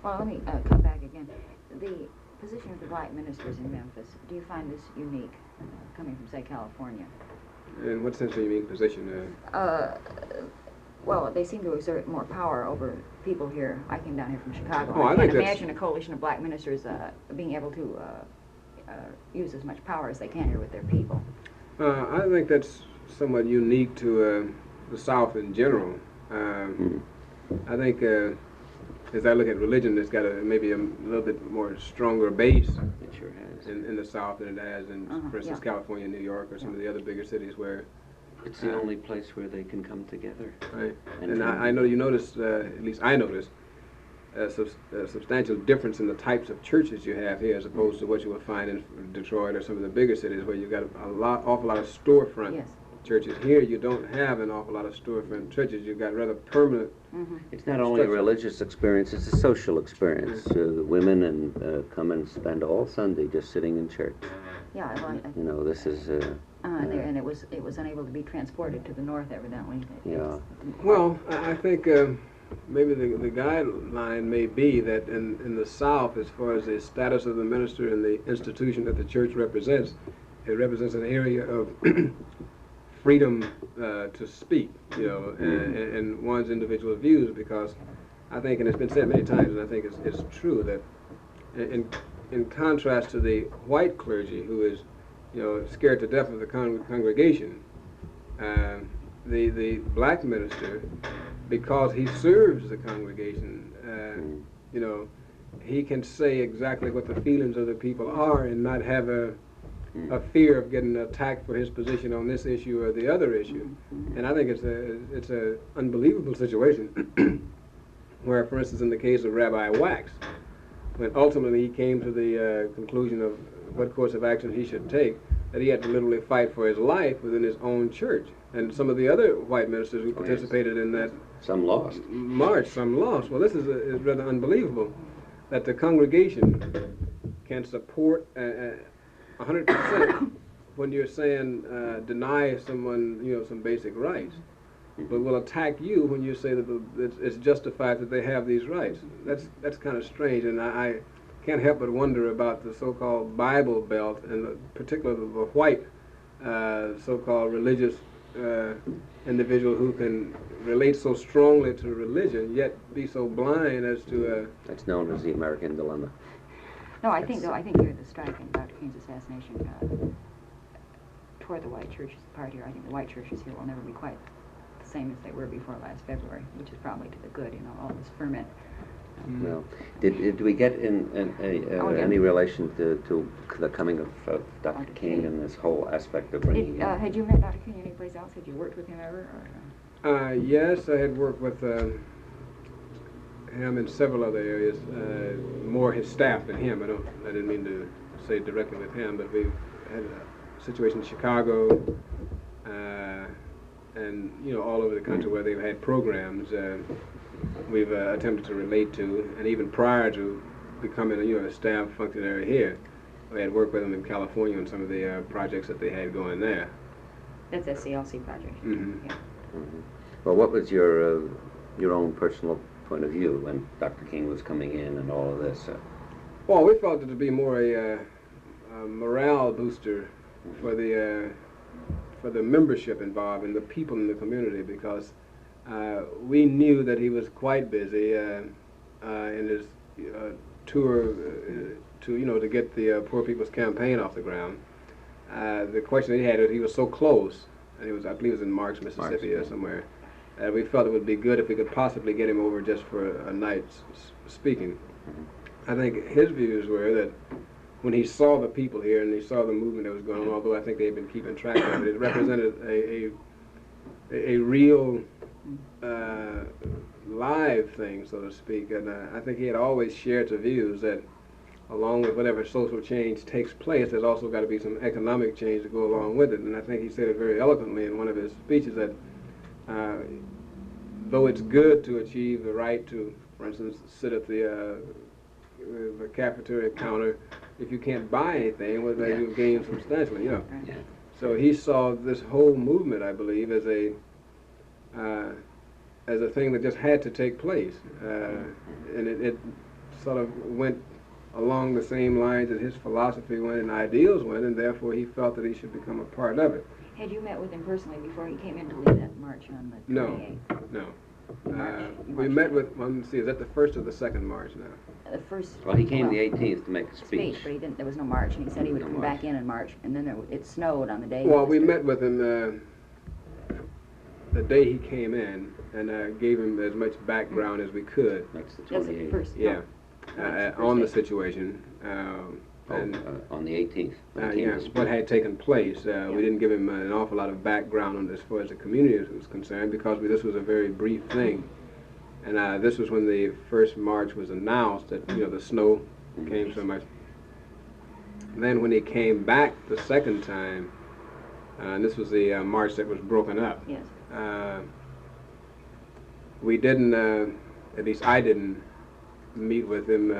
Well, let me come back again. The position of the black ministers in Memphis, do you find this unique, coming from, say, California? In what sense do you mean position? Well, they seem to exert more power over people here. I came down here from Chicago. Oh, I I can't think imagine a coalition of black ministers being able to use as much power as they can here with their people. I think that's somewhat unique to the South in general. I think as I look at religion, it's got maybe a little bit more stronger base It sure has. in the South than it has in, for instance, California, New York, or some of the other bigger cities where. It's the only place where they can come together. Right. And I know you noticed, at least I noticed, a substantial difference in the types of churches you have here as opposed to what you would find in Detroit or some of the bigger cities where you've got awful lot of storefront churches. Here you don't have an awful lot of storefront churches. You've got rather permanent. It's not only a religious experience, it's a social experience. The women come and spend all Sunday just sitting in church. Yeah, well, you know, this is... and it was unable to be transported to the north, evidently. Yeah. Well, I think maybe the guideline may be that in the South, as far as the status of the minister and the institution that the church represents, it represents an area of freedom to speak, you know, and one's individual views, because I think, and it's been said many times, and I think it's true, that in contrast to the white clergy, who is, you know, scared to death of the congregation, the black minister, because he serves the congregation, you know, he can say exactly what the feelings of the people are and not have a fear of getting attacked for his position on this issue or the other issue. And I think it's a unbelievable situation where, for instance, in the case of Rabbi Wax, when ultimately he came to the conclusion of what course of action he should take, that he had to literally fight for his life within his own church. And some of the other white ministers who participated in that march, some lost. Well, this is rather unbelievable, that the congregation can support 100% when you're saying deny someone, you know, some basic rights, but will attack you when you say that it's justified that they have these rights. That's kind of strange, and I can't help but wonder about the so-called Bible Belt, and particularly the white so-called religious individual who can relate so strongly to religion, yet be so blind as to... That's known as the American dilemma. No, I think here the strike in Dr. King's assassination tore the white churches apart here. I think the white churches here will never be quite the same as they were before last February, which is probably to the good, you know, all this ferment. Well, did we get any relation to the coming of Dr. King and this whole aspect of bringing him? Had you met Dr. King anyplace else? Had you worked with him ever? Or, yes, I had worked with him in several other areas, more his staff than him. I didn't mean to say directly with him, but we had a situation in Chicago and, you know, all over the country where they've had programs we've attempted to relate to, and even prior to becoming, you know, a staff functionary here, we had worked with them in California on some of the projects that they had going there. That's SCLC project. Yeah. Well, what was your own personal point of view when Dr. King was coming in and all of this? Well, we felt it to be more a morale booster for the membership involved and the people in the community, because we knew that he was quite busy in his tour to get the Poor People's Campaign off the ground. The question he had is, he was so close, and he was, I believe, it was in Marks, Mississippi, or somewhere. We felt it would be good if we could possibly get him over just for a night speaking. I think his views were that when he saw the people here and he saw the movement that was going on, although I think they've been keeping track of it, it represented a real live thing, so to speak. And I think he had always shared the views that along with whatever social change takes place, there's also got to be some economic change to go along with it. And I think he said it very eloquently in one of his speeches that though it's good to achieve the right to, for instance, sit at the cafeteria counter, if you can't buy anything, well, then you've gained substantially, you know. Yeah. So he saw this whole movement, I believe, as a thing that just had to take place, and it sort of went along the same lines that his philosophy went and ideals went, and therefore he felt that he should become a part of it. Had you met with him personally before he came in to lead that march on the 28th? No. You We marched met in. with, let's see, is that the first or the second march now? The first. Well, he came well, the 18th to make a speech. But he didn't. There was no march, and he said he would No come march. back in and march, and then it snowed on the day. Well, of we the- met with him the day he came in and gave him as much background as we could. That's the That's the 28th. first. Yeah, That's the on the first day. situation. And On the 18th. when he came yeah, to speak. what had taken place. Yeah. We didn't give him an awful lot of background on as far as the community was concerned because this was a very brief thing. And this was when the first march was announced that, the snow came so much. Then when he came back the second time, and this was the march that was broken up, Yes. we didn't, at least I didn't meet with him